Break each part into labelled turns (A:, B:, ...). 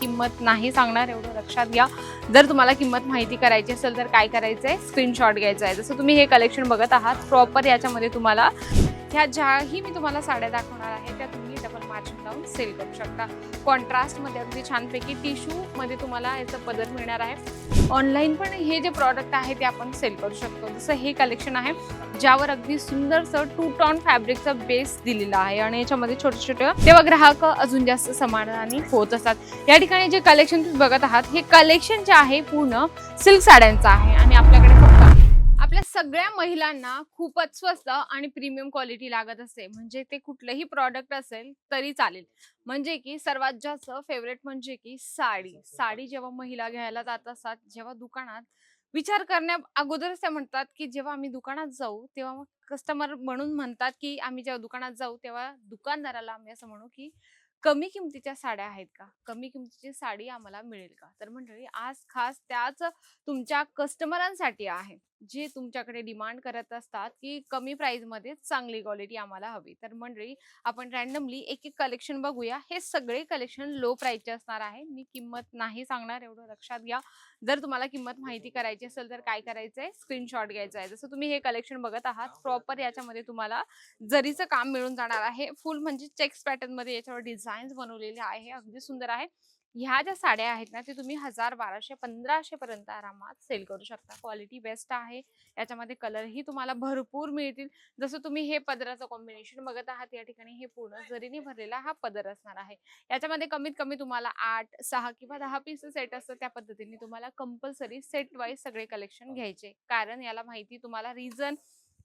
A: किंमत नाही सांगणार, एवढं लक्षात घ्या। जर तुम्हाला किंमत माहिती करायची असेल तर काय करायचंय, स्क्रीनशॉट घ्यायचा आहे। जसं तुम्ही हे कलेक्शन बघत आहात प्रॉपर, याच्यामध्ये तुम्हाला ह्या ज्याही मी तुम्हाला साड्या दाखवणार आहे त्या तुम्ही डबल मार्जिन लावून सेल करू शकता। कॉन्ट्रास्ट मध्ये अगदी छानपैकी टिश्यू मध्ये तुम्हाला याचं पदर मिळणार आहे। ऑनलाईन पण हे जे प्रॉडक्ट आहे ते आपण सेल करू शकतो। जसं हे कलेक्शन आहे ज्यावर अगदी सुंदरसं 2 टोन फॅब्रिकचा बेस दिलेला आहे आणि याच्यामध्ये छोटे छोटे तेव्हा ग्राहक अजून जास्त समाधानी होत असतात। या ठिकाणी जे कलेक्शन तुम्ही बघत आहात हे कलेक्शन जे आहे पूर्ण सिल्क साड्यांचं आहे आणि आपल्याकडे फक्त आपल्या सगळ्या महिलांना खूपच स्वस्त आणि प्रीमियम क्वालिटी लागत असते, म्हणजे ते कुठलंही प्रॉडक्ट असेल तरी चालेल। म्हणजे की सर्वात जास्त फेवरेट म्हणजे की साडी जेव्हा महिला घ्यायला जात असतात, जेव्हा दुकानात विचार करण्या अगोदरच त्या म्हणतात की जेव्हा आम्ही दुकानात जाऊ तेव्हा कस्टमर म्हणून म्हणतात की आम्ही जेव्हा दुकानात जाऊ तेव्हा दुकानदाराला आम्ही असं म्हणू की कमी किमतीच्या साड्या आहेत का, कमी किमतीची साडी आम्हाला मिळेल का। तर मंडळी आज खास त्याच तुमच्या कस्टमरांसाठी आहे जे तुमच्याकडे डिमांड करत असतात की कमी प्राइस मध्ये चांगली क्वालिटी आम्हाला हवी। तर मंडळी आपण रॅन्डमली एक एक कलेक्शन बघूया। हे सगळे कलेक्शन लो प्राइसचे असणार आहे, मी किंमत नाही सांगणार, एवढं लक्षात घ्या। जर तुम्हाला किंमत माहिती करायची असेल तर काय करायचंय, स्क्रीनशॉट घ्यायचा आहे। जसं तुम्ही हे कलेक्शन बघत आहात प्रॉपर, याच्यामध्ये तुम्हाला जरीचं काम मिळून जाणार आहे। फुल म्हणजे चेक्स पॅटर्न मध्ये याच्यावर डिझाईन्स बनवलेले आहे, अगदी सुंदर आहे। ह्या ज्या साड्या आहेत ना ते तुम्ही 1000, 1200, 1500 पर्यंत आरामात सेल करू शकता। क्वालिटी बेस्ट आहे, याच्यामध्ये कलरही तुम्हाला भरपूर मिळतील। जसं तुम्ही हे पदराचं कॉम्बिनेशन बघत आहात, या ठिकाणी हे पूर्ण जरीने भरलेला हा पदर असणार आहे। याच्यामध्ये कमीत कमी तुम्हाला 8, 6 किंवा 10 पीस सेट असतं, त्या पद्धतीने तुम्हाला कंपल्सरी सेट वाईज सगळे कलेक्शन घ्यायचे। कारण याला माहिती तुम्हाला रिझन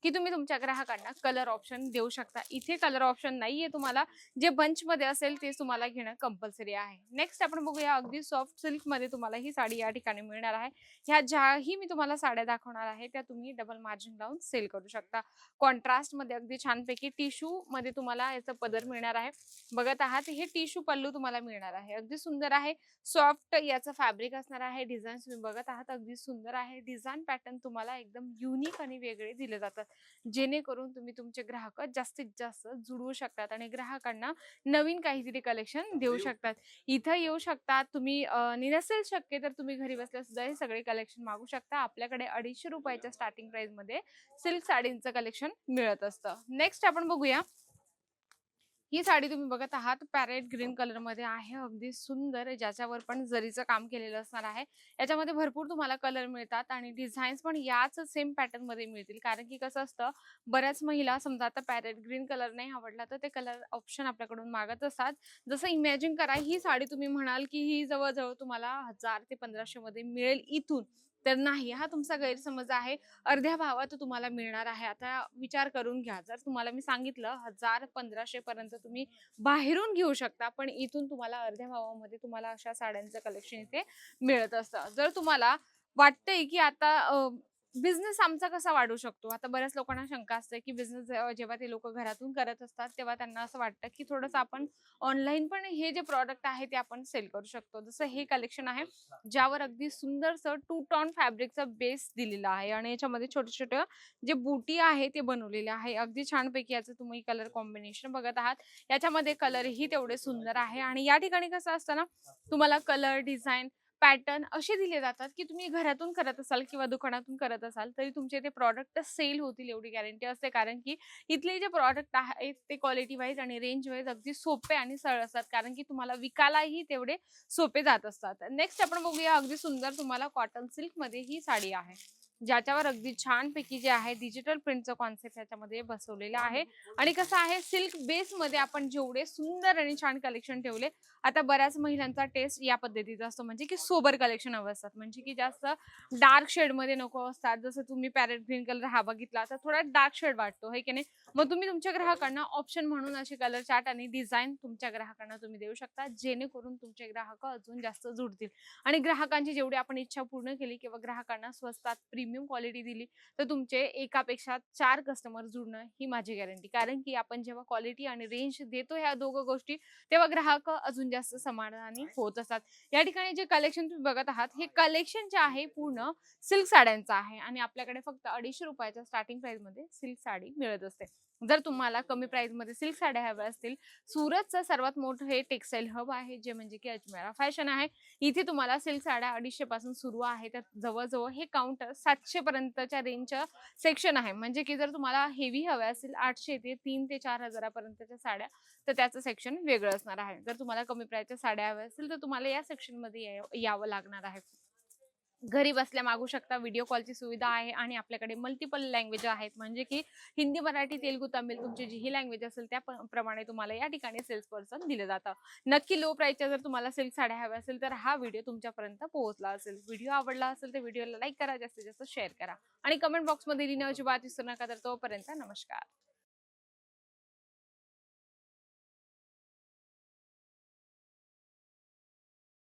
A: की तुम्ही तुमच्या ग्राहकांना कलर ऑप्शन देऊ शकता। इथे कलर ऑप्शन नाहीये तुम्हाला, जे बंच मध्ये असेल तेच तुम्हाला घेणं कंपल्सरी आहे। नेक्स्ट आपण बघूया, अगदी सॉफ्ट सिल्क मध्ये तुम्हाला ही साडी या ठिकाणी मिळणार आहे। ह्या ज्याही मी तुम्हाला साड्या दाखवणार आहे त्या तुम्ही डबल मार्जिन लावून सेल करू शकता। कॉन्ट्रास्ट मध्ये अगदी छानपैकी टिश्यू मध्ये तुम्हाला याचं पदर मिळणार आहे। बघत आहात हे टिश्यू पल्लू तुम्हाला मिळणार आहे, अगदी सुंदर आहे। सॉफ्ट याचं फॅब्रिक असणार आहे। डिझाईन तुम्ही बघत आहात अगदी सुंदर आहे। डिझाईन पॅटर्न तुम्हाला एकदम युनिक आणि वेगळे दिले जातात, जेणेकरून तुम्ही तुमचे ग्राहक जास्तीत जास्त जुळवू शकतात आणि ग्राहकांना नवीन काहीतरी कलेक्शन देऊ शकतात। इथं येऊ शकतात तुम्ही, नसेल शक्य तर तुम्ही घरी बसल्या सुद्धा हे सगळे कलेक्शन मागू शकता। आपल्याकडे 250 रुपयाच्या स्टार्टिंग प्राइस मध्ये सिल्क साडींचं कलेक्शन मिळत असतं। नेक्स्ट आपण बघूया, ही साडी तुम्ही बघत आहात पॅरेट ग्रीन कलर मध्ये आहे, अगदी सुंदर, ज्याच्यावर पण जरीचं काम केलेलं असणार आहे। याच्यामध्ये भरपूर तुम्हाला कलर मिळतात आणि डिझाईन्स पण याच सेम पॅटर्न मध्ये मिळतील। कारण की कसं असतं, बऱ्याच महिला समजा आता पॅरेट ग्रीन कलर नाही आवडला तर ते कलर ऑप्शन आपल्याकडून मागत असतात। जसं इमॅजिन करा ही साडी तुम्ही म्हणाल की ही जवळजवळ तुम्हाला 1000 ते 1500 मध्ये मिळेल इथून, तर नाही, हा तुमचा गैरसमज आहे। अर्ध्या भावात तुम्हाला मिळणार आहे। आता विचार करून घ्या, जर तुम्हाला मी सांगितलं 1000-1500 पर्यंत तुम्ही बाहेरून घेऊ शकता, पण इथून तुम्हाला अर्ध्या भावामध्ये तुम्हाला अशा साड्यांचं कलेक्शन इथे मिळत असतं। जर तुम्हाला वाटतंय की आता बिझनेस आमचा कसा वाढू शकतो, आता बऱ्याच लोकांना शंका असते की बिझनेस जेव्हा ते लोक घरातून करत असतात तेव्हा त्यांना असं वाटतं की थोडंसं आपण ऑनलाईन पण हे जे प्रॉडक्ट आहे ते आपण सेल करू शकतो। जसं हे कलेक्शन आहे ज्यावर अगदी सुंदरसं 2 टोन फॅब्रिकचा बेस दिलेला आहे आणि याच्यामध्ये छोटे छोटे जे बुटी आहे ते बनवलेले आहे, अगदी छानपैकी। याचं तुम्ही कलर कॉम्बिनेशन बघत आहात, याच्यामध्ये कलरही तेवढे सुंदर आहे। आणि या ठिकाणी कसं असतं ना, तुम्हाला कलर डिझाईन पॅटर्न असे दिले जातात की तुम्ही घरातून करत असाल किंवा दुकानातून करत असाल तरी तुमचे ते प्रॉडक्ट सेल होतील एवढी गॅरंटी असते। कारण की इथले जे प्रॉडक्ट आहेत ते क्वालिटी वाईज आणि रेंज वाईज अगदी सोपे आणि सरळ असतात, कारण की तुम्हाला विकायलाही तेवढे सोपे जात असतात। नेक्स्ट आपण बघूया, अगदी सुंदर तुम्हाला कॉटन सिल्क मध्ये ही साडी आहे, ज्याच्यावर अगदी छानपैकी जे आहे डिजिटल प्रिंटचं कॉन्सेप्ट याच्यामध्ये बसवलेलं आहे। आणि कसं आहे, सिल्क बेस मध्ये आपण जेवढे सुंदर आणि छान कलेक्शन ठेवले, आता बऱ्याच महिलांचा टेस्ट या पद्धतीचा असतो, म्हणजे की सोबर कलेक्शन हवं असतात, म्हणजे की जास्त डार्क शेड मध्ये नको असतात। जसं तुम्ही पॅरेट ग्रीन कलर हा बघितला तर थोडा डार्क शेड वाटतो, हे की नाही। मग तुम्ही तुमच्या ग्राहकांना ऑप्शन म्हणून असे कलर चार्ट आणि डिझाईन तुमच्या ग्राहकांना तुम्ही देऊ शकता, जेणेकरून तुमचे ग्राहक अजून जास्त जुळतील। आणि ग्राहकांची जेवढी आपण इच्छा पूर्ण केली किंवा ग्राहकांना स्वस्तात प्रीमियम क्वालिटी दिली तर तुमचे एकापेक्षा 4 कस्टमर जुळणं ही माझी गॅरंटी। कारण की आपण जेव्हा क्वालिटी आणि रेंज देतो ह्या दोघं गोष्टी, तेव्हा ग्राहक अजून जास्त समाधानी होत असतात। या ठिकाणी जे कलेक्शन तुम्ही बघत आहात हे कलेक्शन जे आहे पूर्ण सिल्क साड्यांचं आहे आणि आपल्याकडे फक्त 250 रुपयाच्या स्टार्टिंग प्राइस मध्ये सिल्क साडी मिळत असते। जर तुम्हाला कमी प्राइसमध्ये सिल्क साड्या हव्या असतील, सुरतचं सर्वात मोठं हे टेक्सटाईल हब आहे, जे म्हणजे की अजमेरा फॅशन आहे. इथे तुम्हाला सिल्क साड्या 250 पासून सुरू आहे. तर जवळजवळ हे काउंटर 700 पर्यंतच्या रेंजचं सेक्शन आहे. म्हणजे की जर तुम्हाला हेवी हव्या असतील 800 ते 3 ते 4,000 पर्यंतच्या साड्या, तर त्याचं सेक्शन वेगळं असणार आहे. जर तुम्हाला कमी प्राइसच्या साड्या हव्या असतील तर तुम्हाला या सेक्शनमध्ये यावं लागणार आहे. घरी बसल्या मागू शकता. व्हिडिओ कॉलची सुविधा आहे आणि आपल्याकडे मल्टिपल लँग्वेज आहेत, म्हणजे की हिंदी, मराठी, तेलुगू, तमिळ तुमची जी ही लँग्वेज असेल त्या प्रमाणे तुम्हाला या ठिकाणी सेल्स पर्सन दिले जातं. नक्की लो प्राइसच्या जर तुम्हाला सिल्क साड्या हव्या असेल तर हा व्हिडिओ तुमच्यापर्यंत पोहोचला असेल. व्हिडिओ आवडला असेल तर व्हिडिओला लाईक करा, जास्तीत जास्त शेअर करा आणि कमेंट बॉक्समध्ये लिहिण्याची बात विसरू नका. तर तोपर्यंत नमस्कार.